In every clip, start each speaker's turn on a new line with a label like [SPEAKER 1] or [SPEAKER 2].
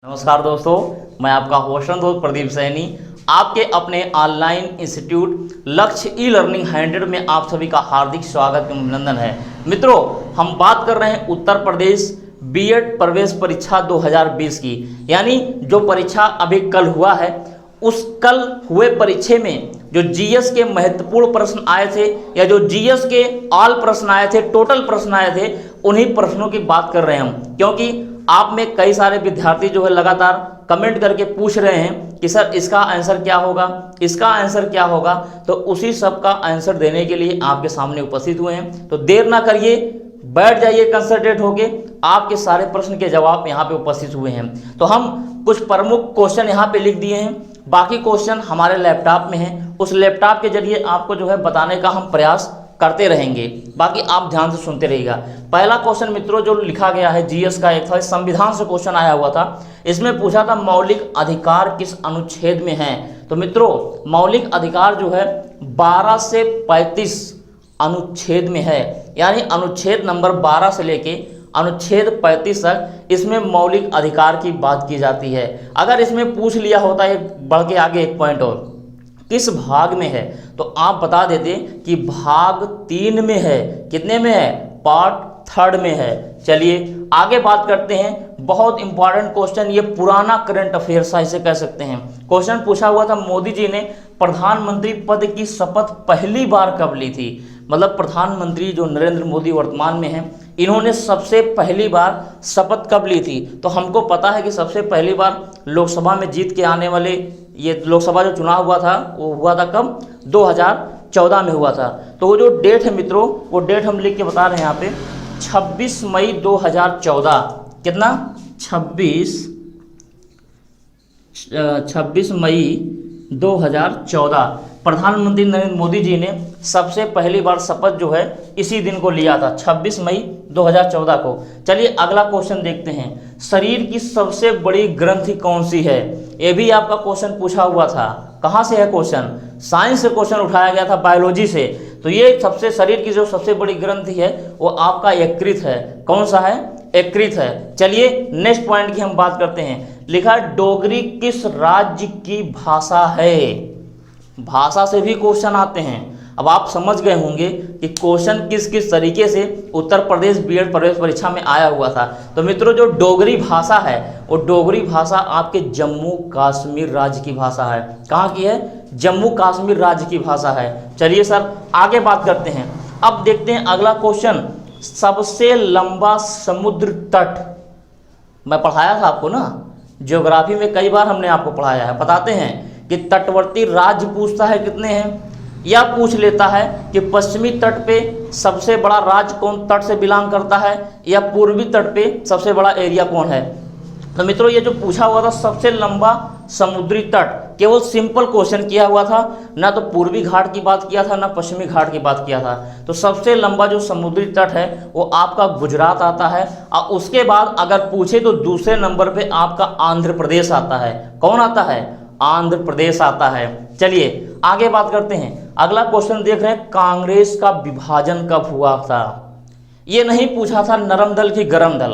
[SPEAKER 1] नमस्कार दोस्तों, मैं आपका होस्ट दोस्त प्रदीप सैनी आपके अपने ऑनलाइन इंस्टीट्यूट लक्ष्य ई लर्निंग 100 में आप सभी का हार्दिक स्वागत एवं अभिनंदन है। मित्रों, हम बात कर रहे हैं उत्तर प्रदेश बीएड प्रवेश परीक्षा 2020 की, यानी जो परीक्षा अभी कल हुआ है, उस कल हुए परीक्षा में जो जीएस के महत्वपूर्ण प्रश्न आए थे या जो जीएस के ऑल प्रश्न आए थे, टोटल प्रश्न आए थे, उन्हीं प्रश्नों की बात कर रहे हैं हम। क्योंकि आप में कई सारे विद्यार्थी जो है लगातार कमेंट करके पूछ रहे हैं कि सर इसका आंसर क्या होगा, इसका आंसर क्या होगा, तो उसी सब का आंसर देने के लिए आपके सामने उपस्थित हुए हैं। तो देर ना करिए, बैठ जाइए कंसंट्रेट होके, आपके सारे प्रश्न के जवाब यहाँ पे उपस्थित हुए हैं। तो हम कुछ प्रमुख क्वेश्चन यहाँ पे लिख दिए हैं, बाकी क्वेश्चन हमारे लैपटॉप में हैं, उस लैपटॉप के जरिए आपको जो है बताने का हम प्रयास करते रहेंगे, बाकी आप ध्यान से सुनते रहिएगा। पहला क्वेश्चन मित्रों जो लिखा गया है जीएस का, एक था संविधान से क्वेश्चन आया हुआ था। इसमें पूछा था मौलिक अधिकार किस अनुच्छेद में है। तो मित्रों मौलिक अधिकार जो है 12 से 35 अनुच्छेद में है, यानी अनुच्छेद नंबर 12 से लेके अनुच्छेद 35 तक इसमें मौलिक अधिकार की बात की जाती है। अगर इसमें पूछ लिया होता है बढ़ के आगे एक पॉइंट और किस भाग में है, तो आप बता देते कि भाग 3 में है। कितने में है? पार्ट 3 में है। चलिए आगे बात करते हैं। बहुत इंपॉर्टेंट क्वेश्चन, ये पुराना करंट अफेयर्स इसे कह सकते हैं। क्वेश्चन पूछा हुआ था मोदी जी ने प्रधानमंत्री पद की शपथ पहली बार कब ली थी। मतलब प्रधानमंत्री जो नरेंद्र मोदी वर्तमान में हैं, इन्होंने सबसे पहली बार शपथ कब ली थी। तो हमको पता है कि सबसे पहली बार लोकसभा में जीत के आने वाले, ये लोकसभा जो चुनाव हुआ था वो हुआ था कब? 2014 में हुआ था। तो वो जो डेट है मित्रों, वो डेट हम लिख के बता रहे हैं यहाँ पे 26 मई 2014। कितना? 26 मई 2014 प्रधानमंत्री नरेंद्र मोदी जी ने सबसे पहली बार शपथ जो है इसी दिन को लिया था, 26 मई 2014 को। चलिए अगला क्वेश्चन देखते हैं। शरीर की सबसे बड़ी ग्रंथि कौन सी है? ये भी आपका क्वेश्चन पूछा हुआ था। कहाँ से है क्वेश्चन? साइंस से क्वेश्चन उठाया गया था, बायोलॉजी से। तो ये सबसे शरीर की जो सबसे बड़ी ग्रंथि है वो आपका यकृत है। कौन सा है? यकृत है। चलिए नेक्स्ट पॉइंट की हम बात करते हैं। लिखा डोगरी किस राज्य की भाषा है। भाषा से भी क्वेश्चन आते हैं। अब आप समझ गए होंगे कि क्वेश्चन किस किस तरीके से उत्तर प्रदेश बीएड प्रवेश परीक्षा में आया हुआ था। तो मित्रों जो डोगरी भाषा है वो डोगरी भाषा आपके जम्मू कश्मीर राज्य की भाषा है। कहाँ की है? जम्मू कश्मीर राज्य की भाषा है। चलिए सर आगे बात करते हैं। अब देखते हैं अगला क्वेश्चन। सबसे लंबा समुद्र तट, मैं पढ़ाया था आपको ना, ज्योग्राफी में कई बार हमने आपको पढ़ाया है। बताते हैं कि तटवर्ती राज्य पूछता है कितने हैं, या पूछ लेता है कि पश्चिमी तट पे सबसे बड़ा राज्य कौन तट से बिलोंग करता है, या पूर्वी तट पे सबसे बड़ा एरिया कौन है। तो मित्रों ये जो पूछा हुआ था सबसे लंबा समुद्री तट, केवल सिंपल क्वेश्चन किया हुआ था, ना तो पूर्वी घाट की बात किया था ना पश्चिमी घाट की बात किया था। तो सबसे लंबा जो समुद्री तट है वो आपका गुजरात आता है, और उसके बाद अगर पूछे तो दूसरे नंबर पे आपका आंध्र प्रदेश आता है। कौन आता है? आंध्र प्रदेश आता है। चलिए आगे बात करते हैं। अगला क्वेश्चन देख रहे हैं, कांग्रेस का विभाजन कब हुआ था। ये नहीं पूछा था नरम दल की गरम दल,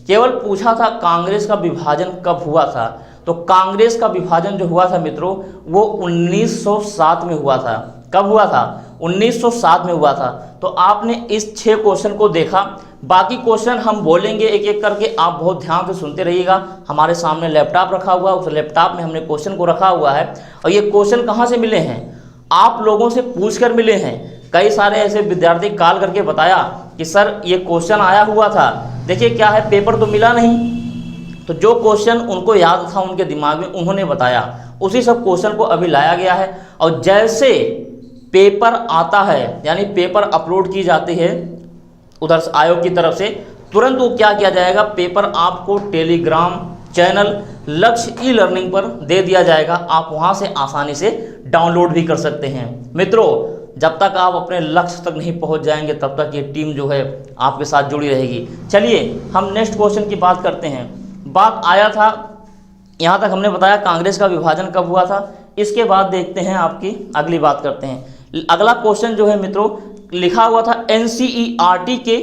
[SPEAKER 1] केवल पूछा था कांग्रेस का विभाजन कब हुआ था। तो कांग्रेस का विभाजन जो हुआ था मित्रों वो 1907 में हुआ था। कब हुआ था? 1907 में हुआ था। तो आपने इस 6 क्वेश्चन को देखा। बाकी क्वेश्चन हम बोलेंगे एक एक करके, आप बहुत ध्यान से सुनते रहिएगा। हमारे सामने लैपटॉप रखा हुआ है, उस लैपटॉप में हमने क्वेश्चन को रखा हुआ है। और ये क्वेश्चन कहाँ से मिले हैं? आप लोगों से पूछ कर मिले हैं। कई सारे ऐसे विद्यार्थी कॉल करके बताया कि सर ये क्वेश्चन आया हुआ था, देखिए क्या है, पेपर तो मिला नहीं। तो जो क्वेश्चन उनको याद था उनके दिमाग में, उन्होंने बताया, उसी सब क्वेश्चन को अभी लाया गया है। और जैसे पेपर आता है, यानी पेपर अपलोड की जाती है उधर से आयोग की तरफ से, तुरंत वो क्या किया जाएगा, पेपर आपको टेलीग्राम चैनल लक्ष्य ई लर्निंग पर दे दिया जाएगा। आप वहां से आसानी से डाउनलोड भी कर सकते हैं। मित्रों जब तक आप अपने लक्ष्य तक नहीं पहुंच जाएंगे तब तक ये टीम जो है आपके साथ जुड़ी रहेगी। चलिए हम नेक्स्ट क्वेश्चन की बात करते हैं। बात आया था, यहाँ तक हमने बताया कांग्रेस का विभाजन कब हुआ था। इसके बाद देखते हैं आपकी अगली बात करते हैं। अगला क्वेश्चन जो है मित्रों लिखा हुआ था एनसीईआरटी के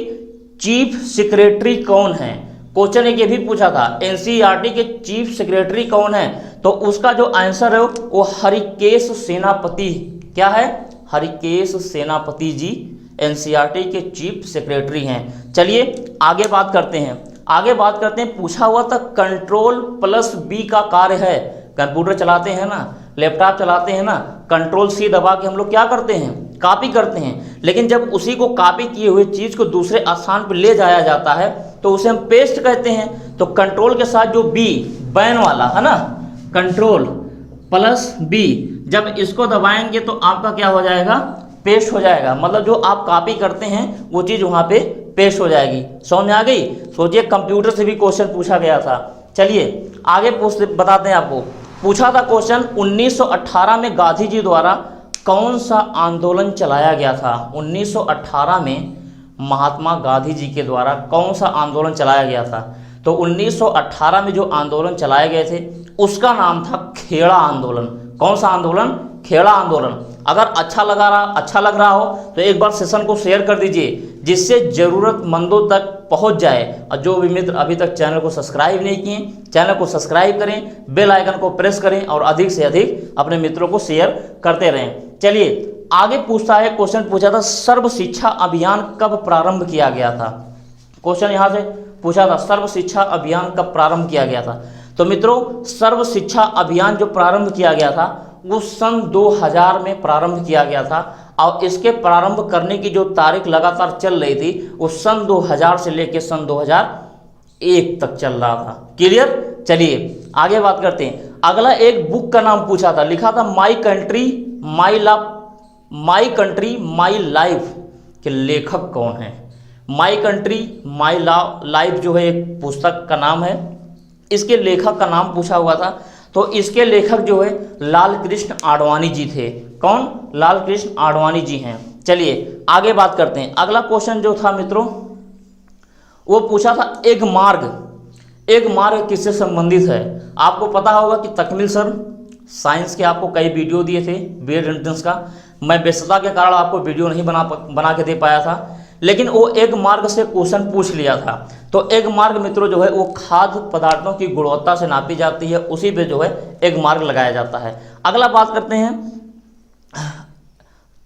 [SPEAKER 1] चीफ सेक्रेटरी कौन है। क्वेश्चन एक ये भी पूछा था एनसीईआरटी के चीफ सेक्रेटरी कौन है, तो उसका जो आंसर है वो हरिकेश सेनापति, क्या है, हरिकेश सेनापति जी एनसीईआरटी के चीफ सेक्रेटरी हैं। चलिए आगे बात करते हैं, पूछा हुआ था Ctrl+B का कार्य है, कंप्यूटर चलाते हैं ना, लैपटॉप चलाते हैं ना, Ctrl+C दबा के हम लोग क्या करते हैं, कॉपी करते हैं, लेकिन जब उसी को कॉपी किए हुए चीज को दूसरे स्थान पर ले जाया जाता है तो उसे हम पेस्ट कहते हैं। तो कंट्रोल के साथ जो बी बैन वाला है ना, Ctrl+B, जब इसको दबाएंगे तो आपका क्या हो जाएगा, पेस्ट हो जाएगा, मतलब जो आप कॉपी करते हैं वो चीज वहां पे पेस्ट हो जाएगी। समझ में आ गई। सोचिए कंप्यूटर से भी क्वेश्चन पूछा गया था। चलिए आगे बताते हैं आपको। पूछा था क्वेश्चन 1918 में गांधी जी द्वारा कौन सा आंदोलन चलाया गया था। 1918 में महात्मा गांधी जी के द्वारा कौन सा आंदोलन चलाया गया था। तो 1918 में जो आंदोलन चलाए गए थे उसका नाम था खेड़ा आंदोलन। कौन सा आंदोलन, खेड़ा आंदोलन। अगर अच्छा लग रहा हो तो एक बार सेशन को शेयर कर दीजिए जिससे ज़रूरतमंदों तक पहुंच जाए। और जो भी मित्र अभी तक चैनल को सब्सक्राइब नहीं किए, चैनल को सब्सक्राइब करें, बेल आइकन को प्रेस करें और अधिक से अधिक अपने मित्रों को शेयर करते रहें। चलिए आगे पूछता है, क्वेश्चन पूछा था सर्व शिक्षा अभियान कब प्रारंभ किया गया था। क्वेश्चन यहाँ से पूछा था सर्व शिक्षा अभियान कब प्रारंभ किया गया था। तो मित्रों सर्व शिक्षा अभियान जो प्रारंभ किया गया था वो सन 2000 में प्रारंभ किया गया था और इसके प्रारंभ करने की जो तारीख लगातार चल रही थी वो सन 2000 से लेकर सन 2001 तक चल रहा था। क्लियर। चलिए आगे बात करते हैं। अगला एक बुक का नाम पूछा था, लिखा था माई कंट्री माई लाइफ के लेखक कौन है। माई कंट्री माई लाइफ जो है एक पुस्तक का नाम है, इसके लेखक का नाम पूछा हुआ था। तो इसके लेखक जो है लाल कृष्ण आडवाणी जी थे। कौन, लाल कृष्ण आडवाणी जी हैं। चलिए आगे बात करते हैं। अगला क्वेश्चन जो था मित्रों वो पूछा था एक मार्ग किससे संबंधित है। आपको पता होगा कि तकमील सर साइंस के आपको कई वीडियो दिए थे बीएड एंट्रेंस का, मैं व्यस्तता के कारण आपको वीडियो नहीं बना के दे पाया था, लेकिन वो एक मार्ग से क्वेश्चन पूछ लिया था। तो एक मार्ग मित्रों जो है वो खाद्य पदार्थों की गुणवत्ता से नापी जाती है, उसी पे जो है एक मार्ग लगाया जाता है। अगला बात करते हैं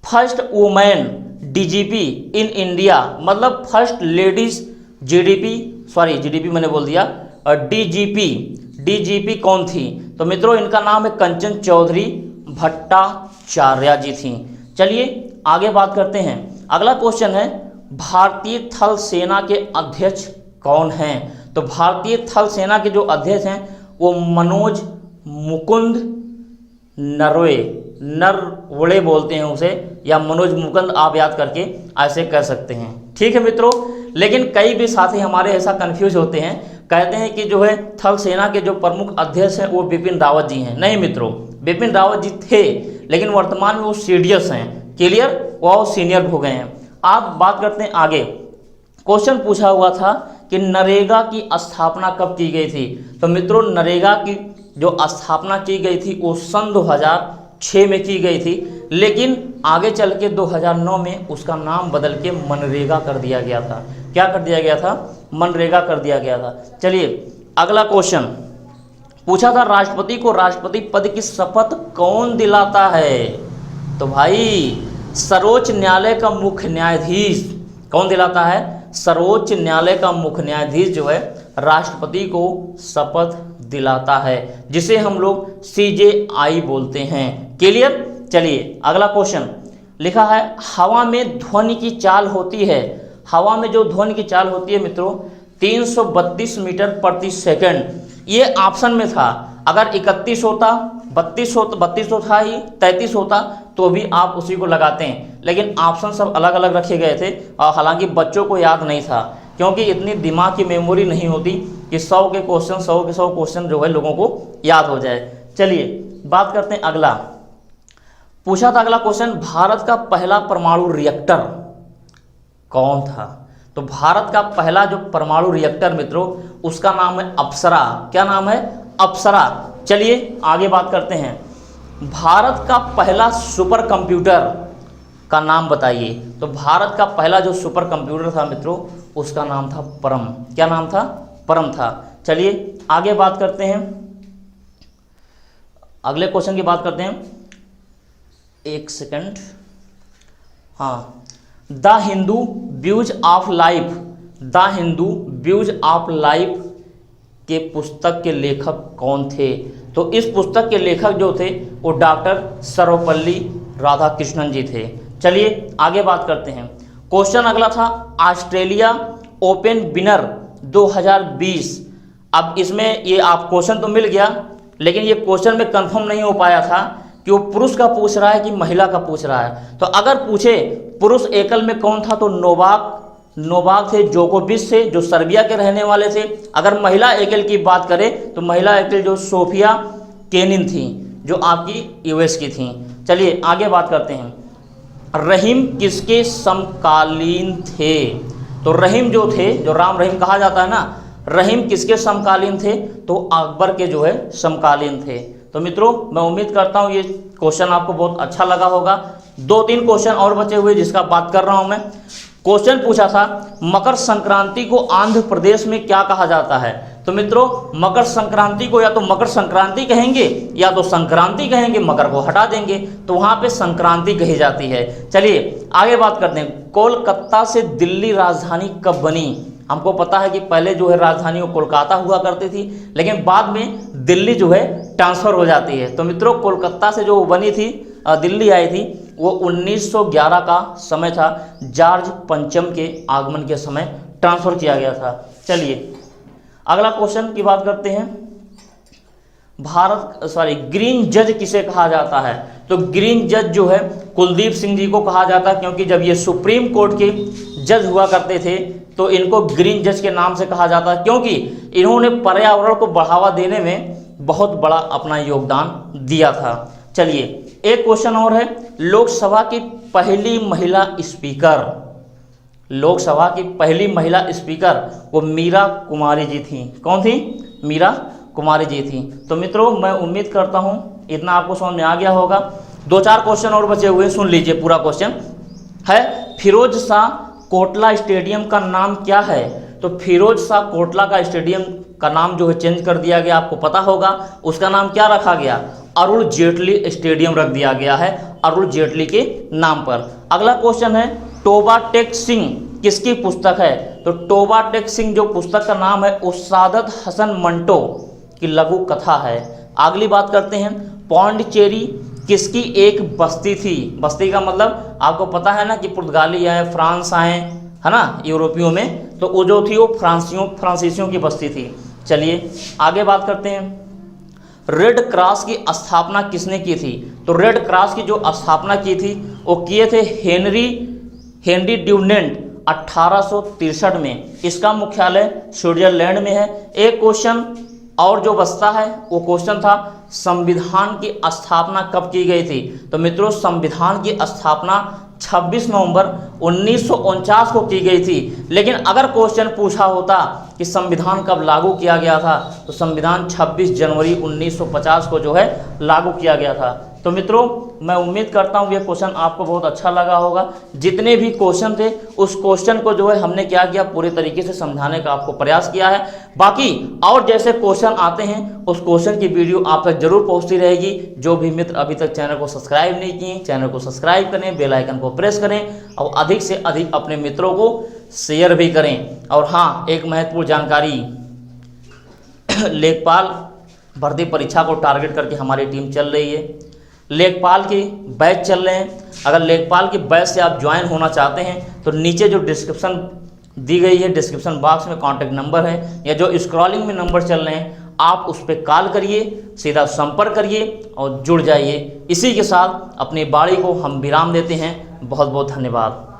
[SPEAKER 1] first women DGP in India, मतलब फर्स्ट लेडीज जीडीपी मैंने बोल दिया, डीजीपी कौन थी। तो मित्रों इनका नाम है कंचन चौधरी भट्टाचार्य जी थी। चलिए आगे बात करते हैं। अगला क्वेश्चन है भारतीय थल सेना के अध्यक्ष कौन हैं। तो भारतीय थल सेना के जो अध्यक्ष हैं वो मनोज मुकुंद नरवणे बोलते हैं उसे, या मनोज मुकुंद आप याद करके ऐसे कर सकते हैं। ठीक है मित्रों। लेकिन कई भी साथी हमारे ऐसा कंफ्यूज होते हैं, कहते हैं कि जो है थल सेना के जो प्रमुख अध्यक्ष हैं वो बिपिन रावत जी हैं। नहीं मित्रों, बिपिन रावत जी थे लेकिन वर्तमान में वो सीडीएस हैं। क्लियर, वो सीनियर हो गए हैं। आप बात करते हैं आगे। क्वेश्चन पूछा हुआ था कि नरेगा की स्थापना कब की गई थी। तो मित्रों नरेगा की जो स्थापना की गई थी वो सन 2006 में की गई थी, लेकिन आगे चल के 2009 में उसका नाम बदल के मनरेगा कर दिया गया था। क्या कर दिया गया था, मनरेगा कर दिया गया था। चलिए अगला क्वेश्चन पूछा था राष्ट्रपति को राष्ट्रपति पद की शपथ कौन दिलाता है। तो भाई सर्वोच्च न्यायालय का मुख्य न्यायाधीश कौन दिलाता है। सर्वोच्च न्यायालय का मुख्य न्यायाधीश जो है राष्ट्रपति को शपथ दिलाता है, जिसे हम लोग CJI बोलते हैं। क्लियर। चलिए अगला क्वेश्चन लिखा है हवा में ध्वनि की चाल होती है। हवा में जो ध्वनि की चाल होती है मित्रों 332 मीटर प्रति सेकंड। ये ऑप्शन में था, अगर 31 होता 32 तो था ही, 33 होता तो भी आप उसी को लगाते हैं, लेकिन ऑप्शन सब अलग अलग रखे गए थे। और हालांकि बच्चों को याद नहीं था, क्योंकि इतनी दिमाग की मेमोरी नहीं होती कि 100 के 100 क्वेश्चन जो है लोगों को याद हो जाए। चलिए बात करते हैं अगला। पूछा था अगला क्वेश्चन भारत का पहला परमाणु रिएक्टर कौन था। तो भारत का पहला जो परमाणु रिएक्टर मित्रों उसका नाम है अप्सरा। क्या नाम है, अप्सरा। चलिए आगे बात करते हैं। भारत का पहला सुपर कंप्यूटर का नाम बताइए। तो भारत का पहला जो सुपर कंप्यूटर था मित्रों उसका नाम था परम। क्या नाम था, परम था। चलिए आगे बात करते हैं, अगले क्वेश्चन की बात करते हैं। एक सेकंड, हाँ, the Hindu views of life, the Hindu views of life के पुस्तक के लेखक कौन थे? तो इस पुस्तक के लेखक जो थे वो डॉक्टर सर्वपल्ली राधाकृष्णन जी थे। चलिए आगे बात करते हैं। क्वेश्चन अगला था ऑस्ट्रेलिया ओपन विनर 2020। अब इसमें ये आप क्वेश्चन तो मिल गया, लेकिन ये क्वेश्चन में कंफर्म नहीं हो पाया था कि वो पुरुष का पूछ रहा है कि महिला का पूछ रहा है। तो अगर पूछे पुरुष एकल में कौन था तो नोवाक थे, जोकोविच थे जो सर्बिया के रहने वाले थे। अगर महिला एकल की बात करें तो महिला एकल जो सोफिया केनिन थी जो आपकी यूएस की थी। चलिए आगे बात करते हैं। रहीम किसके समकालीन थे? तो रहीम जो थे, जो राम रहीम कहा जाता है ना, रहीम किसके समकालीन थे? तो अकबर के जो है समकालीन थे। तो मित्रों मैं उम्मीद करता हूँ ये क्वेश्चन आपको बहुत अच्छा लगा होगा। 2-3 क्वेश्चन और बचे हुए जिसका बात कर रहा हूँ मैं। क्वेश्चन पूछा था मकर संक्रांति को आंध्र प्रदेश में क्या कहा जाता है? तो मित्रों मकर संक्रांति को या तो मकर संक्रांति कहेंगे या तो संक्रांति कहेंगे, मकर को हटा देंगे तो वहां पे संक्रांति कही जाती है। चलिए आगे बात करते हैं। कोलकाता से दिल्ली राजधानी कब बनी? हमको पता है कि पहले जो है राजधानी वो कोलकाता हुआ करती थी, लेकिन बाद में दिल्ली जो है ट्रांसफर हो जाती है। तो मित्रों कोलकाता से जो बनी थी, दिल्ली आई थी, वो 1911 का समय था। जॉर्ज पंचम के आगमन के समय ट्रांसफर किया गया था। चलिए अगला क्वेश्चन की बात करते हैं। ग्रीन जज किसे कहा जाता है? तो ग्रीन जज जो है कुलदीप सिंह जी को कहा जाता है, क्योंकि जब ये सुप्रीम कोर्ट के जज हुआ करते थे तो इनको ग्रीन जज के नाम से कहा जाता है, क्योंकि इन्होंने पर्यावरण को बढ़ावा देने में बहुत बड़ा अपना योगदान दिया था। चलिए एक क्वेश्चन और है। लोकसभा की पहली महिला स्पीकर, लोकसभा की पहली महिला स्पीकर वो मीरा कुमारी जी थी। कौन थी? मीरा कुमारी जी थी। तो मित्रों मैं उम्मीद करता हूं इतना आपको समझ में आ गया होगा। 2-4 क्वेश्चन और बचे हुए, सुन लीजिए पूरा क्वेश्चन है। फिरोज शाह कोटला स्टेडियम का नाम क्या है? तो फिरोज शाह कोटला का स्टेडियम का नाम जो है चेंज कर दिया गया, आपको पता होगा। उसका नाम क्या रखा गया? अरुण जेटली स्टेडियम रख दिया गया है, अरुण जेटली के नाम पर। अगला क्वेश्चन है टोबा टेक सिंह किसकी पुस्तक है? तो टोबा टेक सिंह जो पुस्तक का नाम है वो सादत हसन मंटो की लघु कथा है। अगली बात करते हैं। पौंडचेरी किसकी एक बस्ती थी? बस्ती का मतलब आपको पता है ना कि पुर्तगाली आए, फ्रांस आए, है ना, यूरोपियों में, तो वो जो थी वो फ्रांसीसियों की बस्ती थी। चलिए आगे बात करते हैं। रेड क्रॉस की स्थापना किसने की थी? तो रेड क्रॉस की जो स्थापना की थी वो किए थे हेनरी ड्यूनेंट 1863 में। इसका मुख्यालय स्विट्जरलैंड में है। एक क्वेश्चन और जो बचता है वो क्वेश्चन था संविधान की स्थापना कब की गई थी? तो मित्रों संविधान की स्थापना 26 नवंबर 1949 को की गई थी। लेकिन अगर क्वेश्चन पूछा होता कि संविधान कब लागू किया गया था तो संविधान 26 जनवरी 1950 को जो है लागू किया गया था। तो मित्रों मैं उम्मीद करता हूँ ये क्वेश्चन आपको बहुत अच्छा लगा होगा। जितने भी क्वेश्चन थे उस क्वेश्चन को जो है हमने क्या किया, पूरे तरीके से समझाने का आपको प्रयास किया है। बाकी और जैसे क्वेश्चन आते हैं उस क्वेश्चन की वीडियो आप तक जरूर पहुँचती रहेगी। जो भी मित्र अभी तक चैनल को सब्सक्राइब नहीं किए, चैनल को सब्सक्राइब करें, बेल आइकन को प्रेस करें और अधिक से अधिक अपने मित्रों को शेयर भी करें। और हाँ, एक महत्वपूर्ण जानकारी, लेखपाल भर्ती परीक्षा को टारगेट करके हमारी टीम चल रही है। लेखपाल के बैच चल रहे हैं। अगर लेखपाल के बैच से आप ज्वाइन होना चाहते हैं तो नीचे जो डिस्क्रिप्शन दी गई है, डिस्क्रिप्शन बॉक्स में कॉन्टैक्ट नंबर है या जो स्क्रॉलिंग में नंबर चल रहे हैं, आप उस पर कॉल करिए, सीधा संपर्क करिए और जुड़ जाइए। इसी के साथ अपनी बाड़ी को हम विराम देते हैं। बहुत बहुत धन्यवाद।